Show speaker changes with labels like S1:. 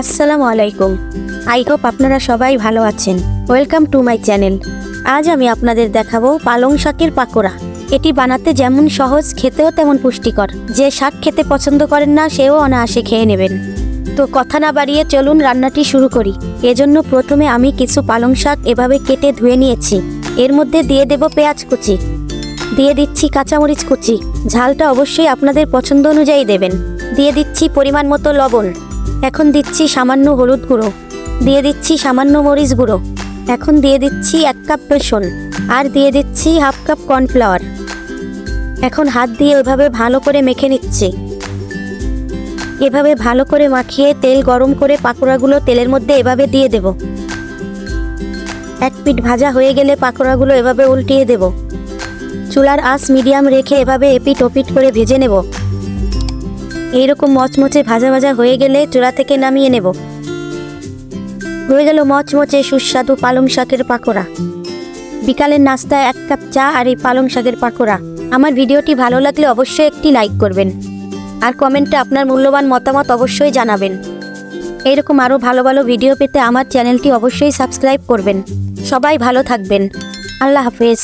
S1: আসসালামু আলাইকুম। I hope আপনারা সবাই ভালো আছেন। Welcome to my channel. আজ আমি আপনাদের দেখাবো পালং শাকের পাকোড়া। এটি বানাতে যেমন সহজ, খেতেও তেমন পুষ্টিকর। যে শাক খেতে পছন্দ করেন না সেও অনায়াসে খেয়ে নেবেন। তো কথা না বাড়িয়ে চলুন রান্নাটি শুরু করি। এজন্য প্রথমে আমি কিছু পালং শাক এভাবে কেটে ধুয়ে নিয়েছি। এর মধ্যে দিয়ে দেব পেঁয়াজ কুচি, দিয়ে দিচ্ছি কাঁচামরিচ কুচি। ঝালটা অবশ্যই আপনাদের পছন্দ অনুযায়ী দেবেন। দিয়ে দিচ্ছি পরিমাণ মতো লবণ। এখন দিচ্ছি সামান্য হলুদ গুঁড়ো, দিয়ে দিচ্ছি সামান্য মরিচ গুঁড়ো। এখন দিয়ে দিচ্ছি 1 কাপ বেসন, আর দিয়ে দিচ্ছি 1/2 কাপ কর্নফ্লাওয়ার। এখন হাত দিয়ে এভাবে ভালো করে মেখে নিচ্ছি। এভাবে ভালো করে মাখিয়ে তেল গরম করে পাকোড়াগুলো তেলের মধ্যে এভাবে দিয়ে দেব। এক পিঠ ভাজা হয়ে গেলে পাকোড়াগুলো এভাবে উল্টিয়ে দেব। চুলার আঁচ মিডিয়াম রেখে এভাবে এপিট ওপিট করে ভেজে নেব। এইরকম মচমচে ভাজা ভাজা হয়ে গেলে চুলা থেকে নামিয়ে নেব। হয়ে গেল মচমচে সুস্বাদু পালং শাকের পাকোড়া। বিকালের নাস্তায় 1 কাপ চা আর এই পালং শাকের পাকোড়া। আমার ভিডিওটি ভালো লাগলে অবশ্যই একটি লাইক করবেন, আর কমেন্টে আপনার মূল্যবান মতামত অবশ্যই জানাবেন। এইরকম আরও ভালো ভালো ভিডিও পেতে আমার চ্যানেলটি অবশ্যই সাবস্ক্রাইব করবেন। সবাই ভালো থাকবেন। আল্লাহ হাফেজ।